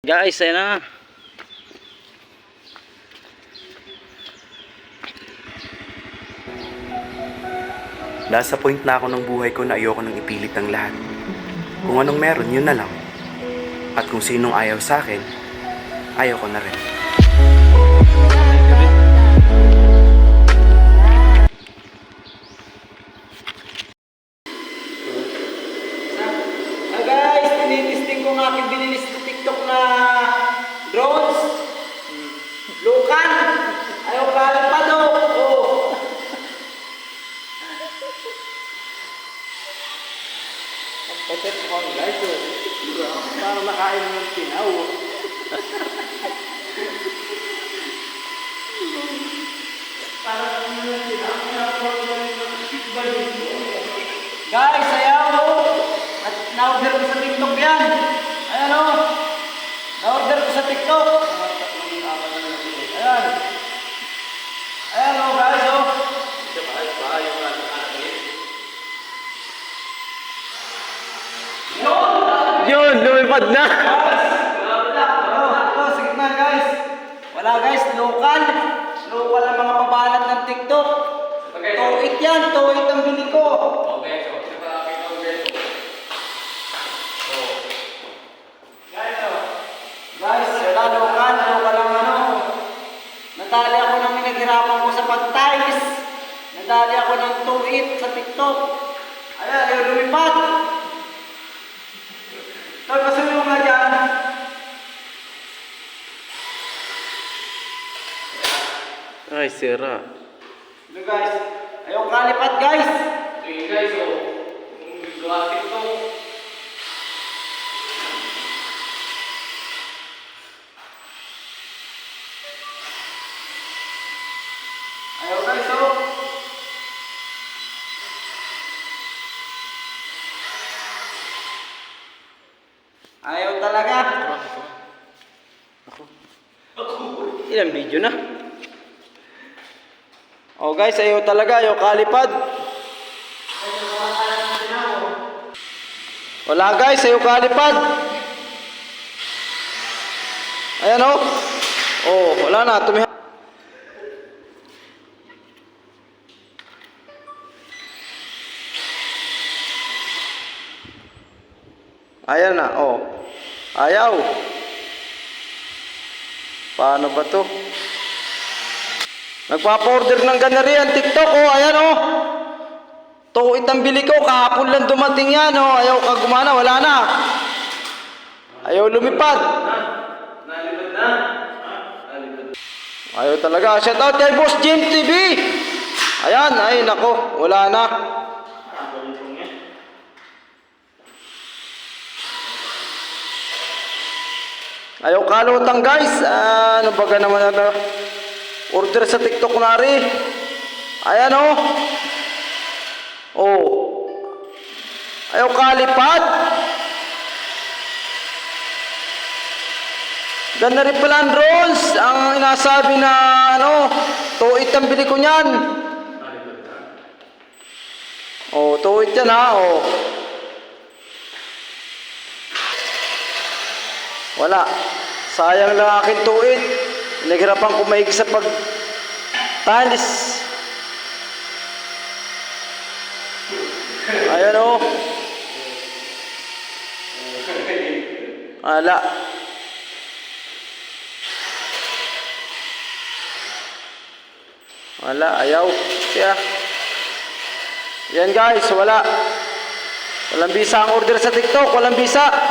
Guys, ayan na. Nasa point na ako ng buhay ko na ayoko nang ipilit ang lahat. Kung anong meron, yun na lang. At kung sinong ayaw sa akin, ayaw ko na rin. Guys, tinitisting ko ng aking binilis sa TikTok na drones. Lukan. Ayaw kalat pa do. Oh. Pagkatet ko guys. Parang nakain ng tinaw. Parang ng tinaw. Guys, ayaw. At na-order ko sa TikTok yan. Ayan o. Na-order ko sa TikTok. Ayan. Ayan o guys o. Yun, lumipad na. Ito, sige na guys. Wala guys, local. Local ang mga pabalat ng TikTok. Tuwit yan, tuwit ang bili ko. Guys, wala local ang ano. Nadali ako ng pinaghirapan ko sa pag-tiles. Nadali ako ng tuwit sa TikTok. Ayan, ayaw lumipad. Tol, pasuyo nga dyan. Ay, sira. Ito guys, ayaw kalipad guys. Sige guys, graphic to. Ayaw guys oh. Ayaw talaga. Ilang video na? Oh guys, ayaw talaga, ayaw kalipad. Wala guys, ayaw kalipad. Ayan oh. Oh, wala na, tumiha. Ayan na, oh. Ayaw. Paano ba to? Nagpapa-order ng ganari ang TikTok, oh. Ayan, oh. Tuwit ang bili ko, kahapon lang dumating yan, oh. Ayaw ka gumana, wala na. Ayaw lumipad. Nalipad na. Nalipad. Ayaw talaga. Shout out kay Boss Jim TV. Ayan, ay nako, wala na. Ayaw kalutang guys. Ano ba ka naman na order sa TikTok na rin. Ayan oh. Oh. Ayaw kalipad. Ganda rin pala ang drones. Ang inasabi na ano, tuwit ang bili ko niyan. Oh, tuwit yan ha. Oh. Wala. Sayang lang akin tuwid. Naghirapan ko maigi sa pag-talis. Ayan o. Wala. Wala. Ayaw. Siya. Yan guys. Wala. Walang bisa ang order sa TikTok. Walang bisa.